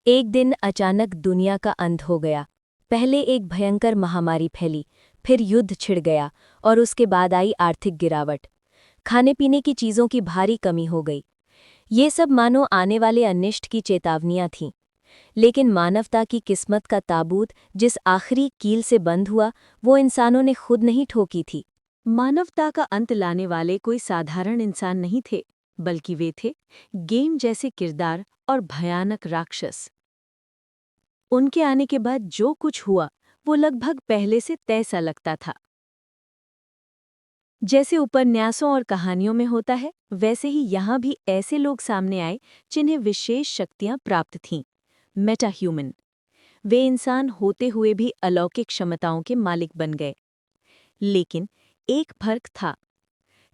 एक दिन अचानक दुनिया का अंत हो गया। पहले एक भयंकर महामारी फैली, फिर युद्ध छिड़ गया और उसके बाद आई आर्थिक गिरावट। खाने पीने की चीज़ों की भारी कमी हो गई। ये सब मानो आने वाले अनिष्ट की चेतावनियां थीं। लेकिन मानवता की किस्मत का ताबूत जिस आखिरी कील से बंद हुआ, वो इंसानों ने खुद नहीं ठोकी थी। मानवता का अंत लाने वाले कोई साधारण इंसान नहीं थे, बल्कि वे थे गेम जैसे किरदार और भयानक राक्षस। उनके आने के बाद जो कुछ हुआ वो लगभग पहले से तय सा लगता था। जैसे उपन्यासों और कहानियों में होता है, वैसे ही यहाँ भी ऐसे लोग सामने आए जिन्हें विशेष शक्तियाँ प्राप्त थीं। Meta human. वे इंसान होते हुए भी अलौकिक क्षमताओं के मालिक बन गए। लेकिन एक फर्क था।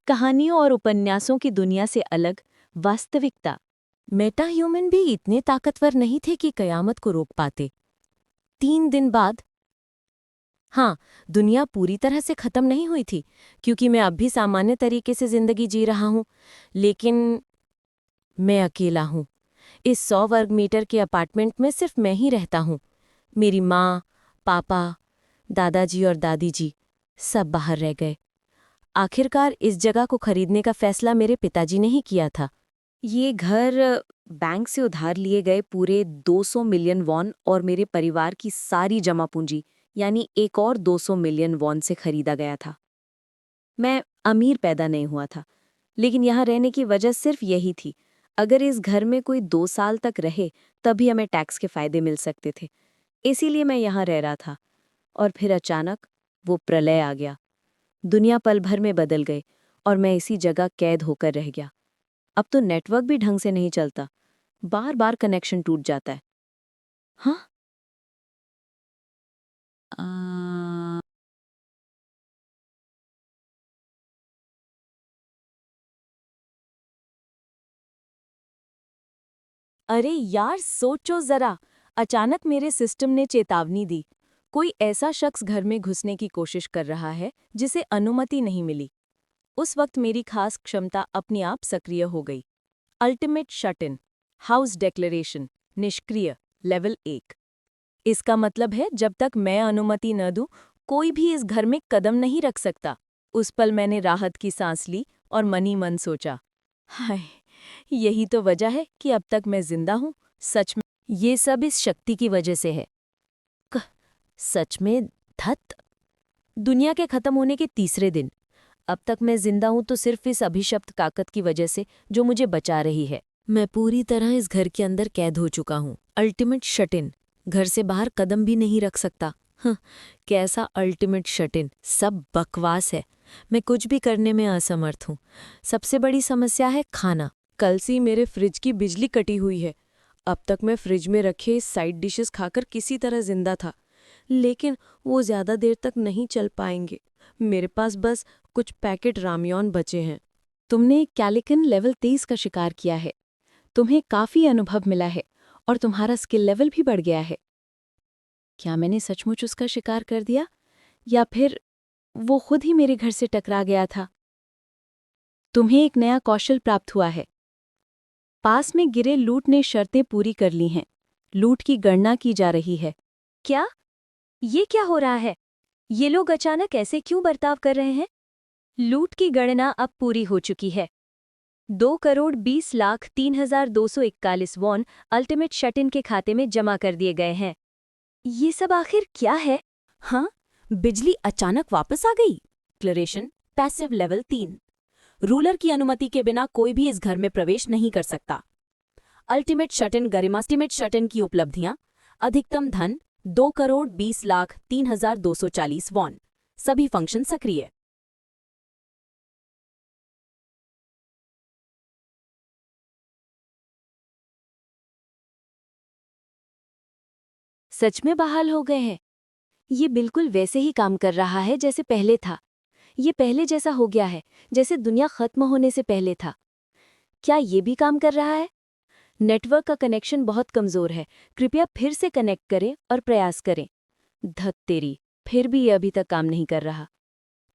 कहानियों और उपन्यासों की दुनिया से अलग वास्तविकता। मेटा ह्यूमन भी इतने ताकतवर नहीं थे कि कयामत को रोक पाते। 3 दिन बाद, हाँ, दुनिया पूरी तरह से खत्म नहीं हुई थी, क्योंकि मैं अब भी सामान्य तरीके से जिंदगी जी रहा हूँ। लेकिन मैं अकेला हूँ। इस 100 वर्ग मीटर के अपार्टमेंट में सिर्फ मैं ही रहता हूँ। मेरी माँ, पापा, दादाजी और दादी जी सब बाहर रह गए। आखिरकार इस जगह को खरीदने का फैसला मेरे पिताजी ने ही किया था। ये घर बैंक से उधार लिए गए पूरे 200 मिलियन वॉन और मेरे परिवार की सारी जमा पूंजी यानी एक और 200 मिलियन वॉन से खरीदा गया था। मैं अमीर पैदा नहीं हुआ था, लेकिन यहाँ रहने की वजह सिर्फ यही थी। अगर इस घर में कोई 2 साल तक रहे तभी हमें टैक्स के फायदे मिल सकते थे। इसीलिए मैं यहाँ रह रहा था। और फिर अचानक वो प्रलय आ गया। दुनिया पल भर में बदल गई और मैं इसी जगह कैद होकर रह गया। अब तो नेटवर्क भी ढंग से नहीं चलता, बार बार कनेक्शन टूट जाता है। हाँ। अ, अरे यार, सोचो जरा। अचानक मेरे सिस्टम ने चेतावनी दी। कोई ऐसा शख्स घर में घुसने की कोशिश कर रहा है जिसे अनुमति नहीं मिली। उस वक्त मेरी खास क्षमता अपने आप सक्रिय हो गई। Ultimate shut in, house declaration, निष्क्रिय, लेवल 1। इसका मतलब है जब तक मैं अनुमति न दूं, कोई भी इस घर में कदम नहीं रख सकता। उस पल मैंने राहत की सांस ली और मनी मन सोचा, हाय, यही तो वजह है कि अब तक मैं जिंदा हूँ। सच में ये सब इस शक्ति की वजह से है। क- सच में धत। दुनिया के खत्म होने के तीसरे दिन। अब तक मैं जिंदा हूं तो सिर्फ इस अभिशप्त ताकत की वजह से जो मुझे बचा रही है। मैं पूरी तरह इस घर के अंदर कैद हो चुका हूँ। Ultimate shut in. घर से बाहर कदम भी नहीं रख सकता। कैसा अल्टीमेट शट इन, सब बकवास है। मैं कुछ भी करने में असमर्थ हूँ। सबसे बड़ी समस्या है खाना। कल से ही मेरे फ्रिज की बिजली कटी हुई है। अब तक मैं फ्रिज में रखे साइड डिशेस खाकर किसी तरह जिंदा था, लेकिन वो ज्यादा देर तक नहीं चल पाएंगे। मेरे पास बस कुछ पैकेट रामयॉन बचे हैं। तुमने कैलिकन लेवल 23 का शिकार किया है। तुम्हें काफी अनुभव मिला है और तुम्हारा स्किल लेवल भी बढ़ गया है। क्या मैंने सचमुच उसका शिकार कर दिया, या फिर वो खुद ही मेरे घर से टकरा गया था? तुम्हें एक नया कौशल प्राप्त हुआ है। पास में गिरे लूट ने शर्तें पूरी कर ली हैं। लूट की गणना की जा रही है। क्या? ये क्या हो रहा है? ये लोग अचानक ऐसे क्यों बर्ताव कर रहे हैं? लूट की गणना अब पूरी हो चुकी है। 2,20,03,241 वॉन अल्टीमेट शट-इन के खाते में जमा कर दिए गए हैं। ये सब आखिर क्या है? हाँ, बिजली अचानक वापस आ गई। Declaration passive level 3। रूलर की अनुमति के बिना कोई भी इस घर में प्रवेश नहीं कर सकता। अल्टीमेट शट-इन गरिमा। अल्टीमेट शट-इन की उपलब्धियां: अधिकतम धन 2,20,03,240 वॉन। सभी फंक्शन सक्रिय। सच में बहाल हो गए हैं। ये बिल्कुल वैसे ही काम कर रहा है जैसे पहले था। ये पहले जैसा हो गया है, जैसे दुनिया खत्म होने से पहले था। क्या ये भी काम कर रहा है? नेटवर्क का कनेक्शन बहुत कमजोर है। कृपया फिर से कनेक्ट करें और प्रयास करें। धत तेरी, फिर भी ये अभी तक काम नहीं कर रहा।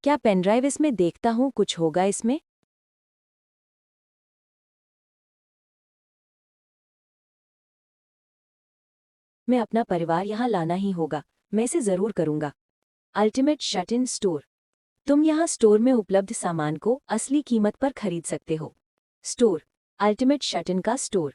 क्या पेनड्राइव इसमें देखता हूँ, कुछ होगा इसमें? मैं अपना परिवार यहाँ लाना ही होगा, मैं इसे ज़रूर करूँगा। Ultimate shut in store. तुम यहाँ स्टोर में उपलब्ध सामान को असली कीमत पर खरीद सकते हो। स्टोर, अल्टीमेट शट इन का स्टोर।